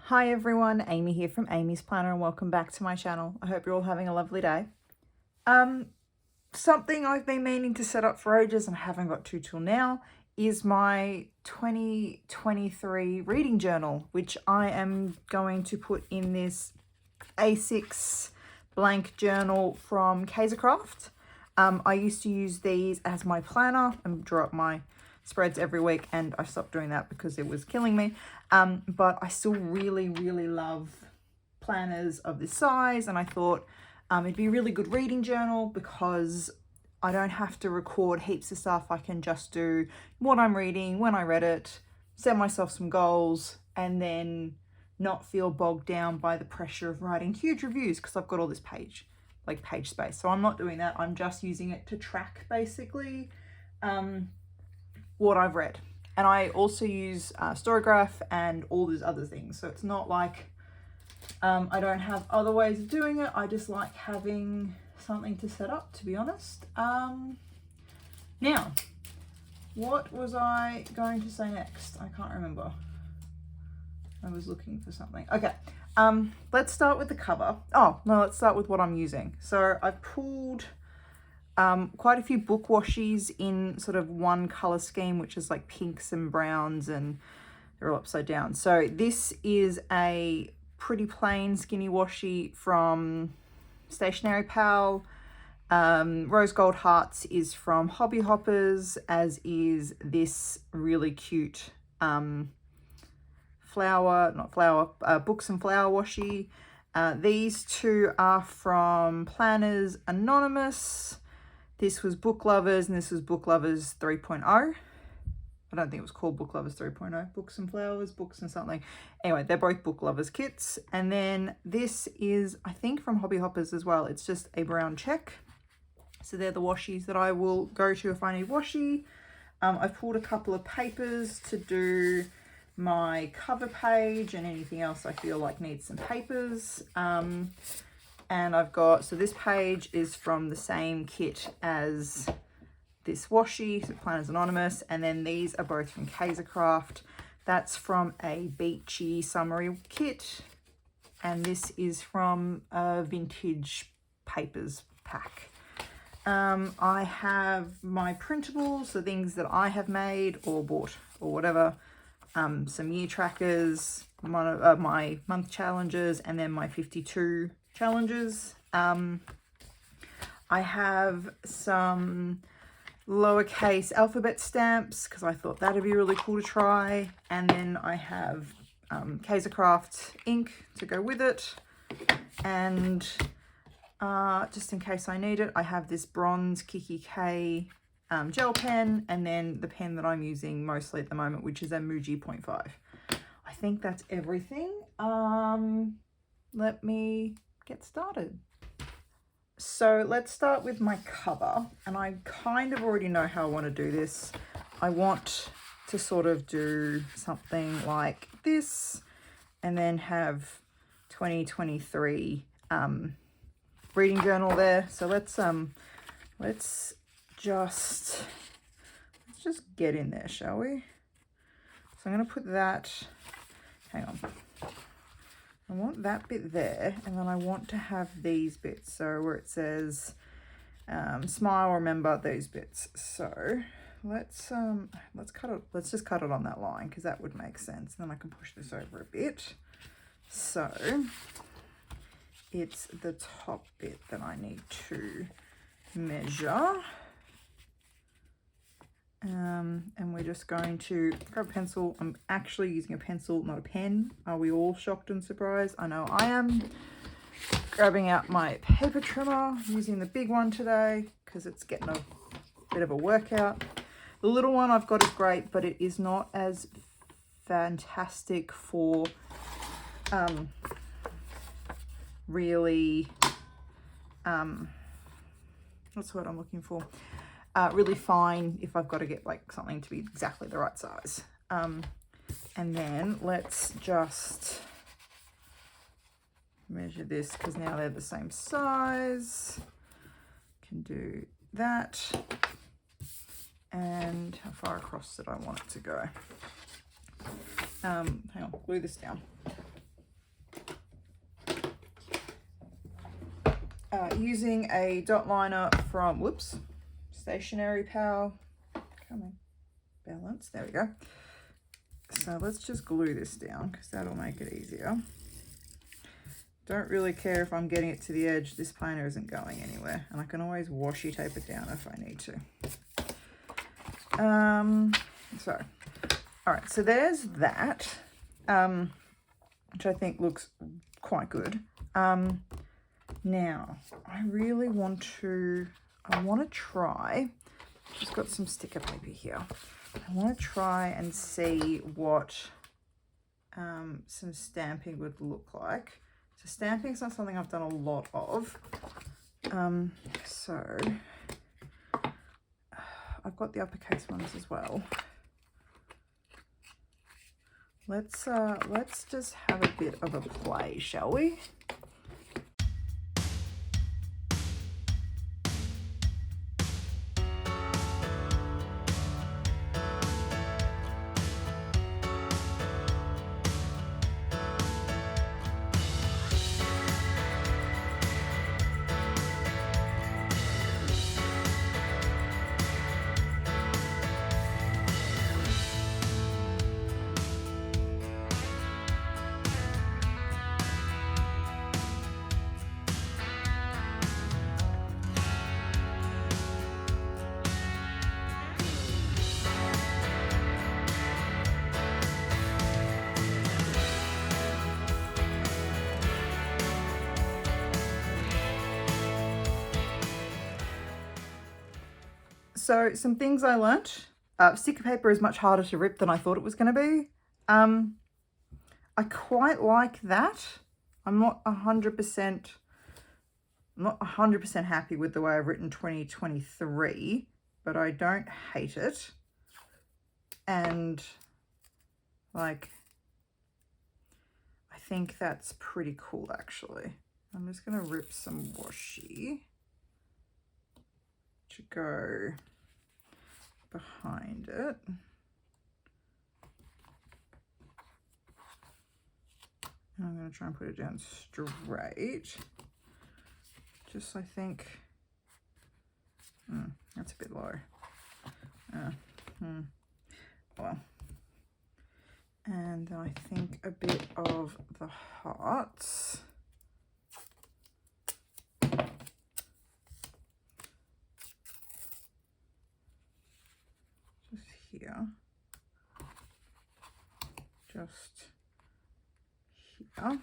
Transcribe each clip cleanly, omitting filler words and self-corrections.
Hi everyone, Amy here from Amy's Planner and welcome back to my channel. I hope you're all having a lovely day. Something I've been meaning to set up for ages and I haven't got to till now is my 2023 reading journal, which I am going to put in this A6 blank journal from Kaisercraft. I used to use these as my planner and draw up my spreads every week, and I stopped doing that because it was killing me. But I still really love planners of this size, and I thought it'd be a really good reading journal because I don't have to record heaps of stuff. I can just do what I'm reading, when I read it, set myself some goals, and then not feel bogged down by the pressure of writing huge reviews because I've got all this page space. So I'm not doing that. I'm just using it to track basically what I've read. And I also use Storygraph and all these other things. So it's not like I don't have other ways of doing it. I just like having something to set up, to be honest. Now, what was I going to say next? I can't remember. I was looking for something. Okay, let's start with the cover. Oh, no, let's start with what I'm using. So I've pulled quite a few book washies in sort of one color scheme, which is like pinks and browns, and they're all upside down. So this is a pretty plain skinny washi from Stationery Pal. Rose Gold Hearts is from Hobby Hoppers, as is this really cute Books and Flower washi. These two are from Planners Anonymous. This was Book Lovers, and this was Book Lovers 3.0. I don't think it was called Book Lovers 3.0. Books and Flowers, Books and something. Anyway, they're both Book Lovers kits. And then this is, I think, from Hobby Hoppers as well. It's just a brown check. So they're the washies that I will go to if I need washi. I've pulled a couple of papers to do my cover page and anything else I feel like needs some papers. And I've got, so this page is from the same kit as this washi, so Planners Anonymous, and then these are both from Kaisercraft. That's from a beachy summery kit, and this is from a vintage papers pack. I have my printables, the things that I have made or bought or whatever, some year trackers, my month challenges, and then my 52 challenges. I have some lowercase alphabet stamps because I thought that'd be really cool to try, and then I have Kaisercraft ink to go with it, and just in case I need it, I have this bronze Kikki K gel pen, and then the pen that I'm using mostly at the moment, which is a Muji 0.5. I think that's everything. Let me get started. So let's start with my cover, and I kind of already know how I want to do this. I want to sort of do something like this and then have 2023 reading journal there. So let's just get in there, shall we? So I'm going to put that, hang on. I want that bit there, and then I want to have these bits. So where it says smile, remember those bits. So let's cut it. Let's just cut it on that line because that would make sense. Then I can push this over a bit. So it's the top bit that I need to measure. And we're just going to grab a pencil. I'm actually using a pencil, not a pen. Are we all shocked and surprised? I know I am. Grabbing out my paper trimmer, using the big one today because it's getting a bit of a workout. The little one I've got is great, but it is not as fantastic for really, what's the word I'm looking for? Really fine if I've got to get like something to be exactly the right size. And then let's just measure this because now they're the same size. Can do that. And how far across did I want it to go? Hang on, glue this down. using a dot liner from, whoops, Stationery Pal. Come on, balance, there we go. So let's just glue this down because that'll make it easier. Don't really care if I'm getting it to the edge. This planner isn't going anywhere, and I can always washi tape it down if I need to. All right, so there's that, which I think looks quite good. Now, I really want to try, just got some sticker paper here. I want to try and see what some stamping would look like. So stamping is not something I've done a lot of. So I've got the uppercase ones as well. Let's just have a bit of a play, shall we? So some things I learnt. Sticker paper is much harder to rip than I thought it was going to be. I quite like that. I'm not 100% happy with the way I've written 2023, but I don't hate it. And like, I think that's pretty cool actually. I'm just going to rip some washi to go behind it. And I'm going to try and put it down straight. Just, I think, that's a bit low. Well, and then I think a bit of the hearts. Here, just here,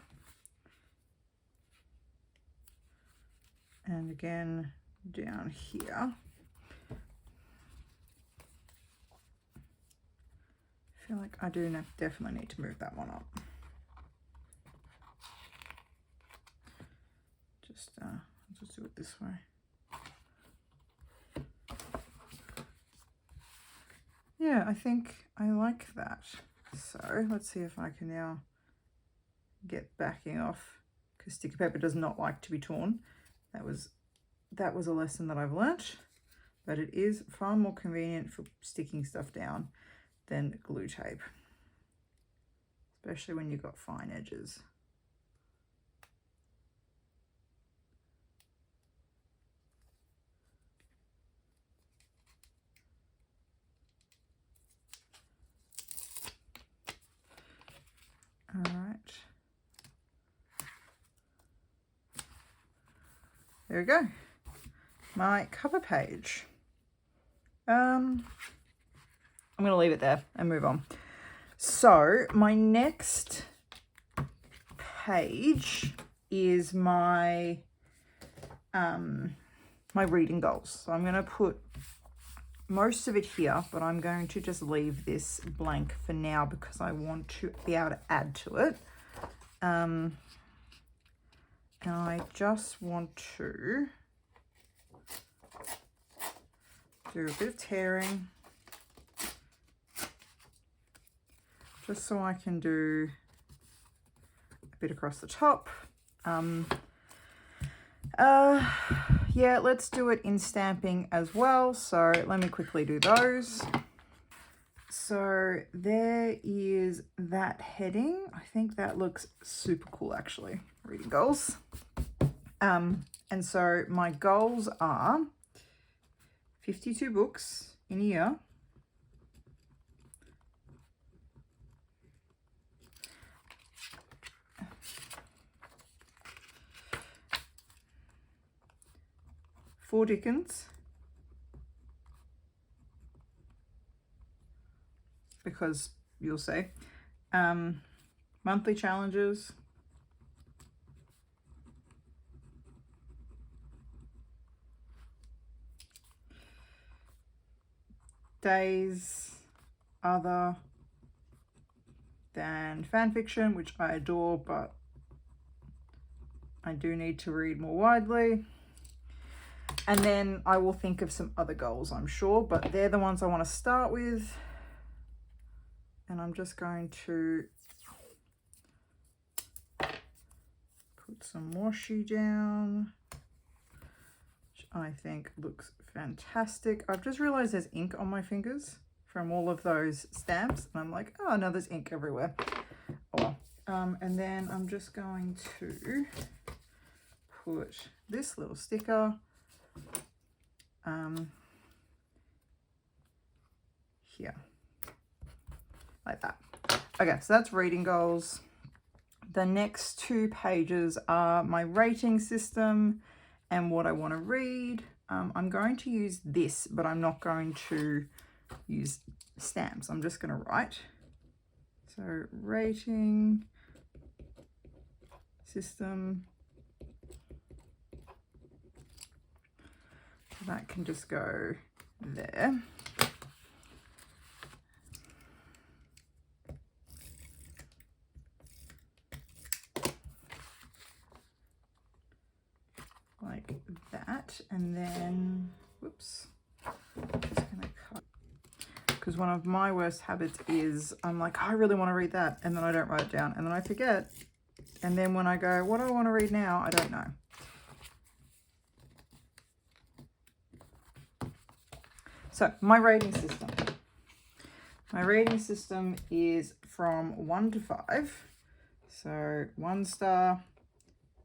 and again down here. I feel like I do definitely need to move that one up. Just let's do it this way. Yeah, I think I like that. So let's see if I can now get backing off, because sticker paper does not like to be torn. That was a lesson that I've learnt, but it is far more convenient for sticking stuff down than glue tape, especially when you've got fine edges. All right, there we go, my cover page. I'm going to leave it there and move on. So my next page is my my reading goals. So I'm going to put most of it here, but I'm going to just leave this blank for now because I want to be able to add to it. And I just want to do a bit of tearing, just so I can do a bit across the top. Yeah, let's do it in stamping as well. So let me quickly do those. So there is that heading. I think that looks super cool actually. Reading goals. And so my goals are 52 books in a year. Four Dickens, because you'll see. Monthly challenges. Days other than fan fiction, which I adore, but I do need to read more widely. And then I will think of some other goals, I'm sure, but they're the ones I want to start with. And I'm just going to put some washi down, which I think looks fantastic. I've just realized there's ink on my fingers from all of those stamps, and I'm like, oh no, there's ink everywhere. Oh well. And then I'm just going to put this little sticker here, like that. Okay, so that's reading goals. The next 2 pages are my rating system and what I want to read. I'm going to use this, but I'm not going to use stamps. I'm just going to write. So rating system. That can just go there. Like that. And then, whoops, just gonna cut. Because one of my worst habits is I'm like, I really want to read that, and then I don't write it down, and then I forget. And then when I go, what do I want to read now? I don't know. So my rating system. My rating system is from 1 to 5. So 1 star,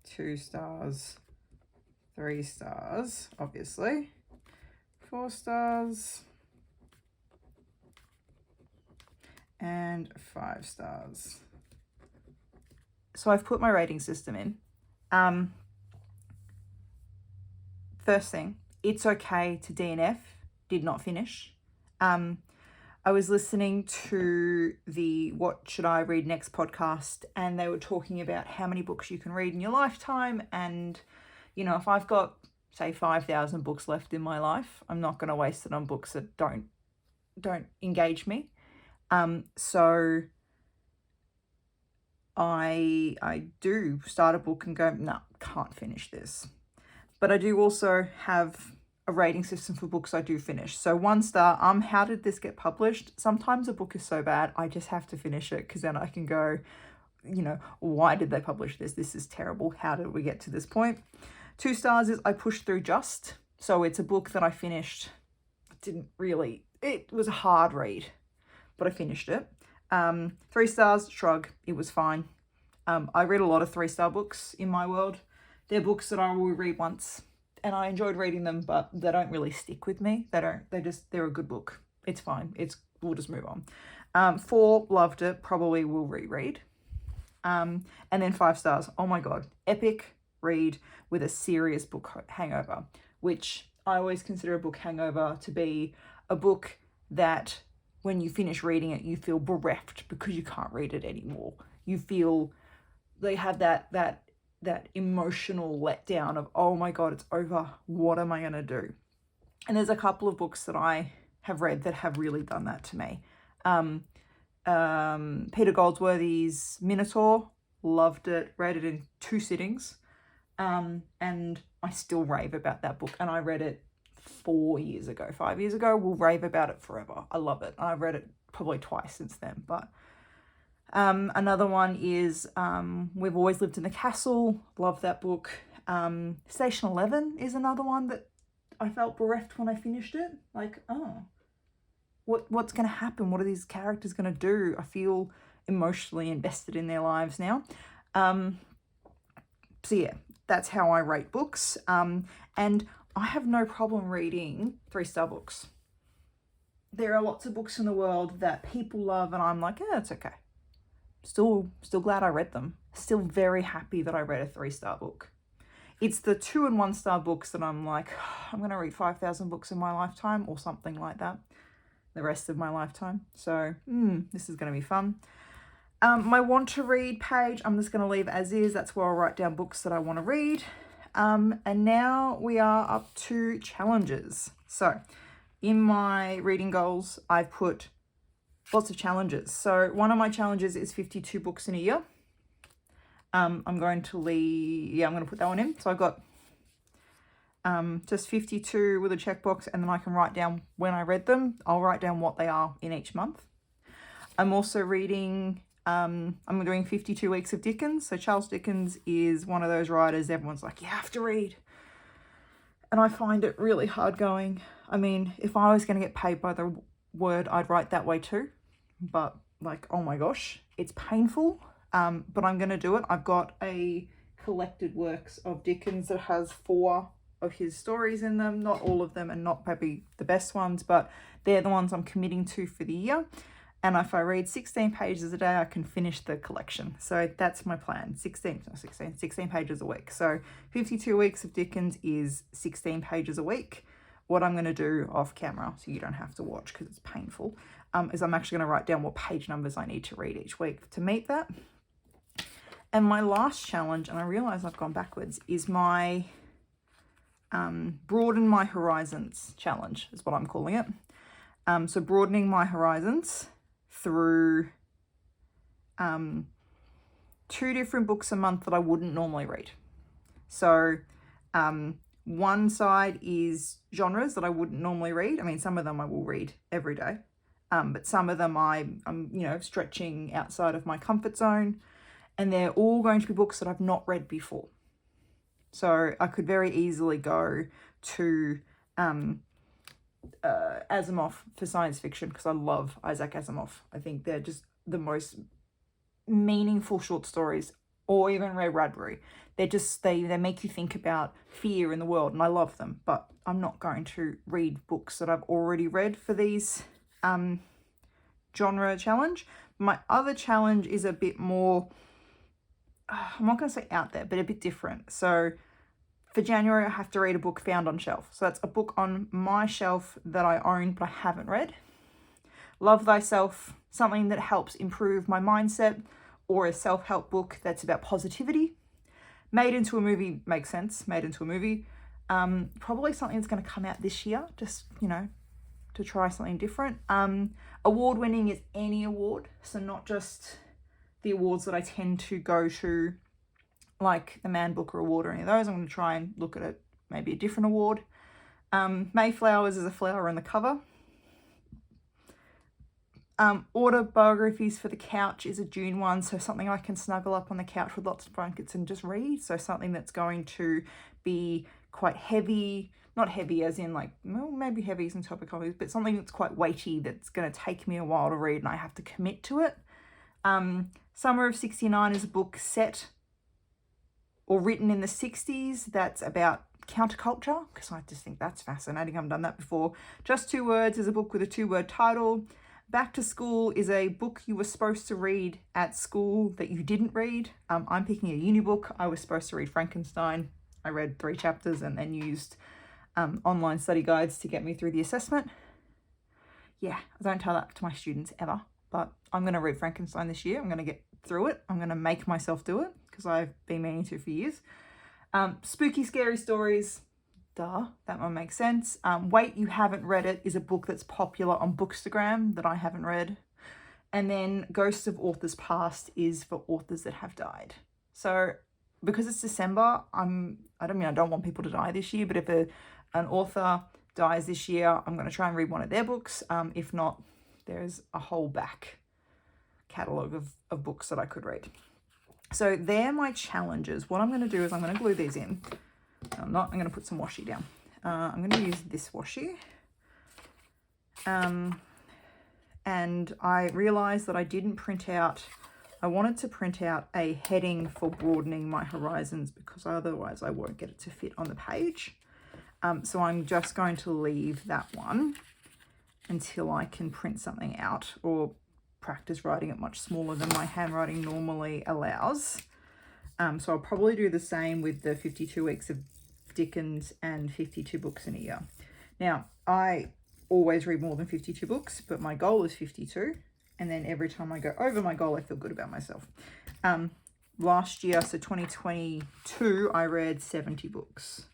2 stars, 3 stars, obviously, 4 stars, and 5 stars. So I've put my rating system in. First thing, it's okay to DNF. Did not finish. I was listening to the What Should I Read Next podcast, and they were talking about how many books you can read in your lifetime. And, you know, if I've got, say, 5,000 books left in my life, I'm not going to waste it on books that don't engage me. So I do start a book and go, no, can't finish this. But I do also have a rating system for books I do finish. So 1 star, how did this get published? Sometimes a book is so bad, I just have to finish it, because then I can go, you know, why did they publish this? This is terrible. How did we get to this point? 2 stars is I pushed through just. So it's a book that I finished. It was a hard read, but I finished it. 3 stars, shrug. It was fine. I read a lot of 3-star books in my world. They're books that I will read once, and I enjoyed reading them, but they don't really stick with me. They're a good book. It's fine. We'll just move on. 4, loved it. Probably will reread. And then 5 stars. Oh my God. Epic read with a serious book hangover, which I always consider a book hangover to be a book that when you finish reading it, you feel bereft because you can't read it anymore. You feel they have that emotional letdown of, oh my God, it's over. What am I going to do? And there's a couple of books that I have read that have really done that to me. Peter Goldsworthy's Minotaur, loved it, read it in 2 sittings. And I still rave about that book. And I read it 5 years ago. Will rave about it forever. I love it. I've read it probably twice since then. But another one is We've Always Lived in the Castle. Love that book. Station 11 is another one that I felt bereft when I finished it. Like, oh, what's going to happen? What are these characters going to do? I feel emotionally invested in their lives now. So yeah, that's how I rate books. And I have no problem reading 3-star books. There are lots of books in the world that people love and I'm like, yeah, it's okay. Still glad I read them. Still very happy that I read a 3-star book. It's the 2 and 1-star books that I'm like, I'm going to read 5,000 books in my lifetime or something like that. The rest of my lifetime. So this is going to be fun. My want to read page, I'm just going to leave as is. That's where I'll write down books that I want to read. And now we are up to challenges. So in my reading goals, I've put lots of challenges. So one of my challenges is 52 books in a year. I'm going to put that one in. So I've got just 52 with a checkbox, and then I can write down when I read them. I'll write down what they are in each month. I'm also reading, I'm doing 52 weeks of Dickens. So Charles Dickens is one of those writers everyone's like, you have to read. And I find it really hard going. I mean, if I was going to get paid by the word, I'd write that way too. But like, oh my gosh, it's painful. But I'm going to do it. I've got a collected works of Dickens that has 4 of his stories in them. Not all of them and not probably the best ones, but they're the ones I'm committing to for the year. And if I read 16 pages a day, I can finish the collection. So that's my plan. 16 pages a week. So 52 weeks of Dickens is 16 pages a week. What I'm going to do off camera, so you don't have to watch because it's painful, is I'm actually going to write down what page numbers I need to read each week to meet that. And my last challenge, and I realize I've gone backwards, is my broaden my horizons challenge is what I'm calling it. So broadening my horizons through 2 different books a month that I wouldn't normally read. So one side is genres that I wouldn't normally read. I mean, some of them I will read every day, but some of them I'm stretching outside of my comfort zone, and they're all going to be books that I've not read before. So I could very easily go to Asimov for science fiction because I love Isaac Asimov. I think they're just the most meaningful short stories, or even Ray Bradbury. They're just, they make you think about fear in the world, and I love them. But I'm not going to read books that I've already read for these genre challenge. My other challenge is a bit more, I'm not going to say out there, but a bit different. So for January, I have to read a book found on shelf. So that's a book on my shelf that I own but I haven't read. Love Thyself, something that helps improve my mindset, or a self-help book that's about positivity. Made into a movie makes sense, made into a movie. Probably something that's going to come out this year, just, to try something different. Award-winning is any award, so not just the awards that I tend to go to, like the Man Booker Award or any of those. I'm going to try and look at maybe a different award. Mayflowers is a flower on the cover. Autobiographies for the couch is a June one, so something I can snuggle up on the couch with lots of blankets and just read. So something that's going to be quite heavy, not heavy as in like, well, maybe heavy as in topic copies, but something that's quite weighty that's going to take me a while to read and I have to commit to it. Summer of 69 is a book set or written in the 60s that's about counterculture, because I just think that's fascinating. I've done that before. Just Two Words is a book with a 2-word title. Back to School is a book you were supposed to read at school that you didn't read. I'm picking a uni book. I was supposed to read Frankenstein. I read 3 chapters and then used online study guides to get me through the assessment. Yeah, I don't tell that to my students ever, but I'm going to read Frankenstein this year. I'm going to get through it. I'm going to make myself do it because I've been meaning to for years. Spooky Scary Stories. Duh, that one makes sense. Wait, You Haven't Read It is a book that's popular on Bookstagram that I haven't read. And then Ghosts of Authors Past is for authors that have died. So because it's December, I don't want people to die this year, but if an author dies this year, I'm going to try and read one of their books. If not, there's a whole back catalogue of books that I could read. So they're my challenges. What I'm going to do is I'm going to glue these in. I'm going to put some washi down. I'm going to use this washi. And I realized that I didn't print out I wanted to print out a heading for broadening my horizons because otherwise I won't get it to fit on the page. So I'm just going to leave that one until I can print something out or practice writing it much smaller than my handwriting normally allows. So I'll probably do the same with the 52 weeks of Dickens and 52 books in a year. Now, I always read more than 52 books, but my goal is 52. And then every time I go over my goal, I feel good about myself. Last year, so 2022, I read 70 books,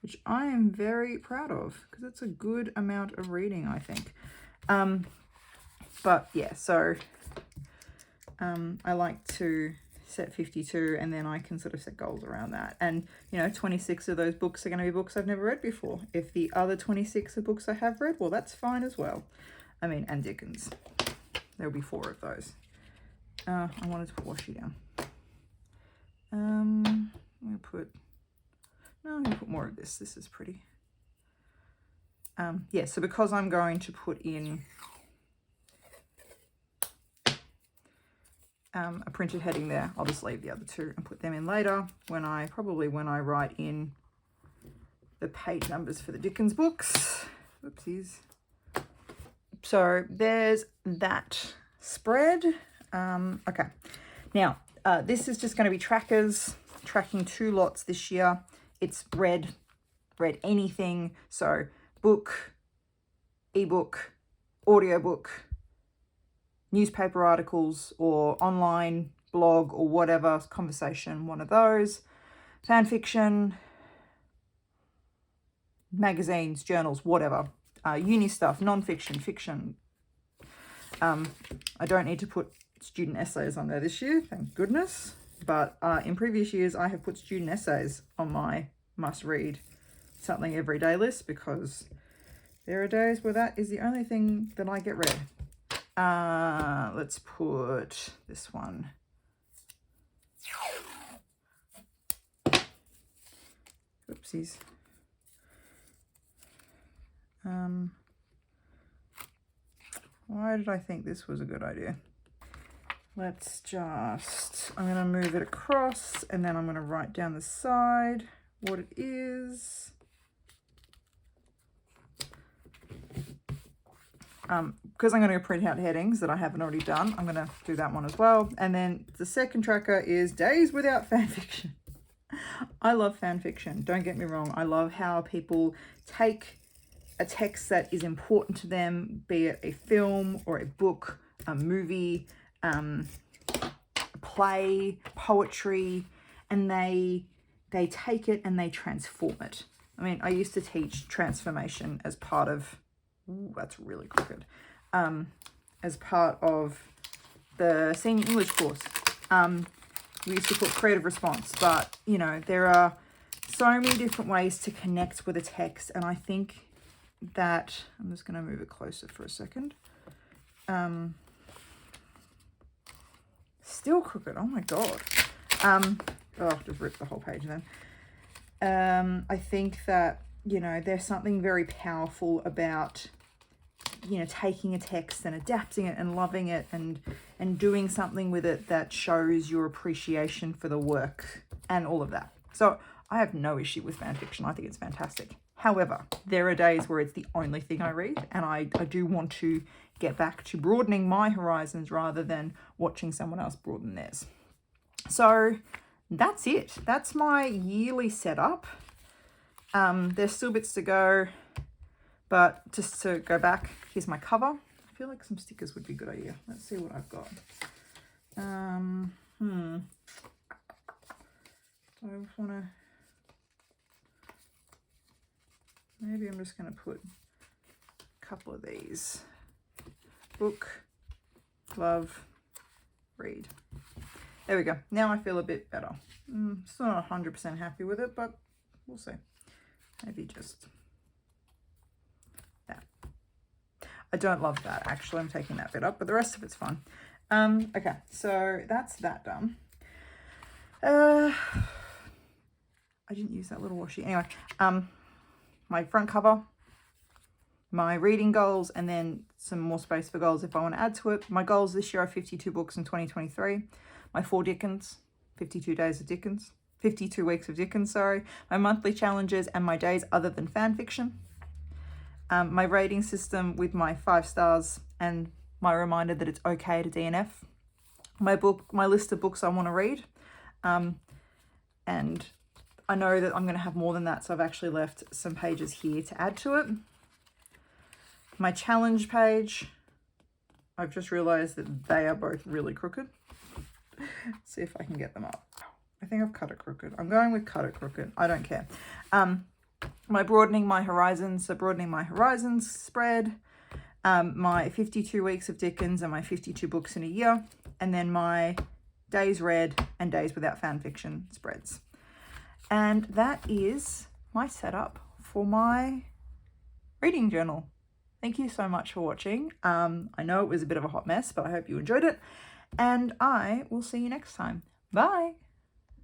which I am very proud of because it's a good amount of reading, I think. But yeah, so I like to set 52 and then I can sort of set goals around that. And, you know, 26 of those books are going to be books I've never read before. If the other 26 are books I have read, well, that's fine as well. I mean, and Dickens. There'll be 4 of those. I wanted to put washi down. I'm going to put more of this. This is pretty. Yeah, so because I'm going to put in a printed heading there, I'll just leave the other 2 and put them in later when I write in the page numbers for the Dickens books. Oopsies. So there's that spread. Okay, now this is just going to be trackers, tracking 2 lots this year. It's read anything, so book, ebook, audiobook, newspaper articles, or online blog or whatever, conversation, one of those, fan fiction, magazines, journals, whatever, uni stuff, non-fiction, fiction. I don't need to put student essays on there this year, thank goodness. But in previous years, I have put student essays on my must-read something every day list because there are days where that is the only thing that I get read. Let's put this one. Oopsies. Why did I think this was a good idea? Let's just, I'm going to move it across and then I'm going to write down the side what it is. Because I'm going to print out headings that I haven't already done, I'm going to do that one as well. And then the second tracker is days without fan fiction. I love fan fiction, don't get me wrong. I love how people take a text that is important to them, be it a film or a book, a movie, play, poetry, and they take it and they transform it. I mean, I used to teach transformation as part of, ooh, that's really crooked, as part of the senior English course. We used to put creative response, but you know, there are so many different ways to connect with a text, and I think that, I'm just going to move it closer for a second. Still crooked, oh my god. Oh, just ripped the whole page then. I think that, you know, there's something very powerful about, you know, taking a text and adapting it and loving it and doing something with it that shows your appreciation for the work and all of that. So I have no issue with fan fiction. I think it's fantastic. However, there are days where it's the only thing I read, and I do want to get back to broadening my horizons rather than watching someone else broaden theirs. So that's it. That's my yearly setup. There's still bits to go, but just to go back, here's my cover. I feel like some stickers would be a good idea. Let's see what I've got. So I just want to, maybe I'm just going to put a couple of these. Book, love, read. There we go. Now I feel a bit better. Still not 100% happy with it, but we'll see. Maybe just that. I don't love that, actually. I'm taking that bit up, but the rest of it's fine. Okay, so that's that done. I didn't use that little washi. Anyway, my front cover, my reading goals, and then some more space for goals if I want to add to it. My goals this year are 52 books in 2023. My 4 Dickens, 52 days of Dickens, 52 weeks of Dickens, sorry. My monthly challenges and my days other than fan fiction. My rating system with my 5 stars and my reminder that it's okay to DNF. My list of books I want to read. And I know that I'm going to have more than that, so I've actually left some pages here to add to it. My challenge page, I've just realised that they are both really crooked. Let's see if I can get them up. I think I've cut it crooked. I'm going with cut it crooked. I don't care. My broadening my horizons, so broadening my horizons spread. My 52 weeks of Dickens and my 52 books in a year. And then my days read and days without fan fiction spreads. And that is my setup for my reading journal. Thank you so much for watching. I know it was a bit of a hot mess, but I hope you enjoyed it. And I will see you next time. Bye.